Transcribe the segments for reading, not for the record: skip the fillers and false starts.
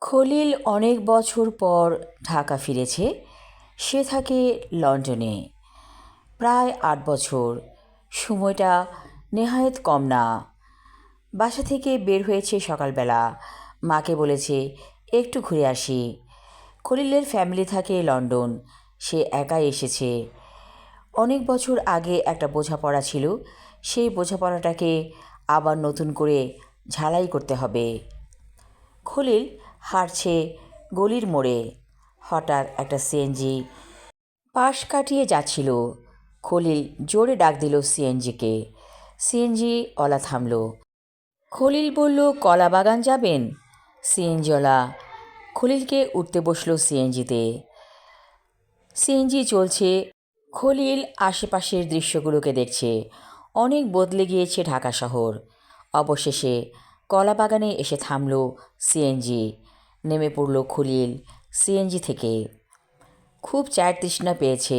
খলিল অনেক বছর পর ঢাকা ফিরেছে। সে থাকে লন্ডনে প্রায় ৮ বছর। সময়টা নেহায়েত কম না। বাসা থেকে বের হয়েছে সকালবেলা। মাকে বলেছে একটু ঘুরে আসি। খলিলের ফ্যামিলি থাকে লন্ডন, সে একাই এসেছে। অনেক বছর আগে একটা বোঝাপড়া ছিল, সেই বোঝাপড়াটাকে আবার নতুন করে ঝালাই করতে হবে। খলিল হাঁটছে গলির মোড়ে। হঠাৎ একটা সিএনজি পাশ কাটিয়ে যাচ্ছিল। খলিল জোরে ডাক দিল সিএনজিকে। সিএনজি ওলা থামল। খলিল বলল, কলা বাগান যাবেন? সিএনজিওয়ালা খলিলকে উঠতে বসলো সিএনজিতে। সিএনজি চলছে। খলিল আশেপাশের দৃশ্যগুলোকে দেখছে। অনেক বদলে গিয়েছে ঢাকা শহর। অবশেষে কলা বাগানে এসে থামল সিএনজি। নেমে পড়ল খলিল সিএনজি থেকে। খুব চায়ের তৃষ্ণা পেয়েছে।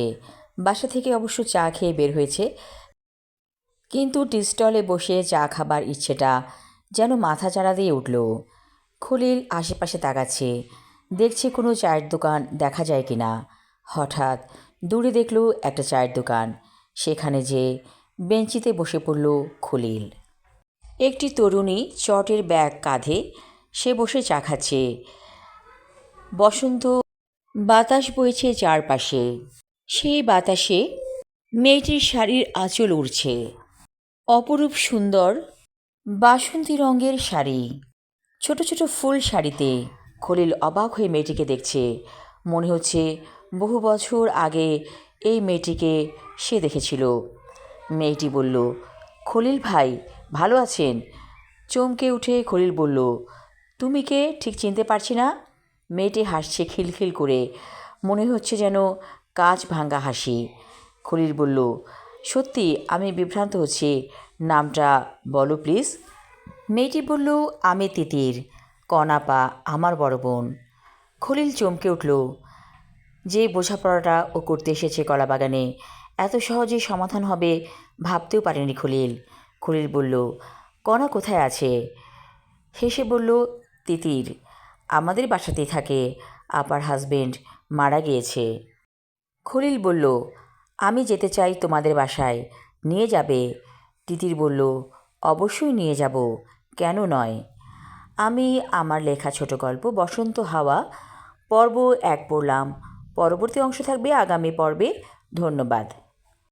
বাসা থেকে অবশ্য চা খেয়ে বের হয়েছে, কিন্তু টি স্টলে বসে চা খাবার ইচ্ছেটা যেন মাথা চাড়া দিয়ে উঠল। খলিল আশেপাশে তাকাচ্ছে, দেখছে কোনো চায়ের দোকান দেখা যায় কি না। হঠাৎ দূরে দেখল একটা চায়ের দোকান। সেখানে যে বেঞ্চিতে বসে পড়ল খলিল। একটি তরুণী চটের ব্যাগ কাঁধে, সে বসে চা খাচ্ছে। বসন্ত বাতাস বইছে চারপাশে। সেই বাতাসে মেয়েটির শাড়ির আঁচল উড়ছে। অপরূপ সুন্দর বাসন্তী রঙের শাড়ি, ছোট ছোট ফুল শাড়িতে। খলিল অবাক হয়ে মেয়েটিকে দেখছে। মনে হচ্ছে বহু বছর আগে এই মেয়েটিকে সে দেখেছিল। মেয়েটি বলল, খলিল ভাই, ভালো আছেন? চমকে উঠে খলিল বলল, তুমি কে? ঠিক চিনতে পারছি না। মেয়েটি হাসছে খিলখিল করে, মনে হচ্ছে যেন কাঁচ ভাঙা হাসি। খলিল বলল, সত্যি আমি বিভ্রান্ত হচ্ছি, নামটা বলো প্লিজ। মেয়েটি বলল, আমি তিতির, কনাপা আমার বড় বোন। খলিল চমকে উঠল। যে বোঝাপড়াটা ও করতে এসেছে কলাবাগানে, এত সহজেই সমাধান হবে ভাবতেও পারেনি খলিল। খলিল বলল, কণা কোথায় আছে? হেসে বলল, তিতির আমাদের বাসাতেই থাকে, আপার হাজবেন্ড মারা গিয়েছে। খলিল বলল, আমি যেতে চাই তোমাদের বাসায়, নিয়ে যাবে? তিতির বলল, অবশ্যই নিয়ে যাব, কেন নয়। আমি আমার লেখা ছোট গল্প বসন্ত হাওয়া পর্ব 1 পড়লাম। পরবর্তী অংশ থাকবে আগামী পর্বে। ধন্যবাদ।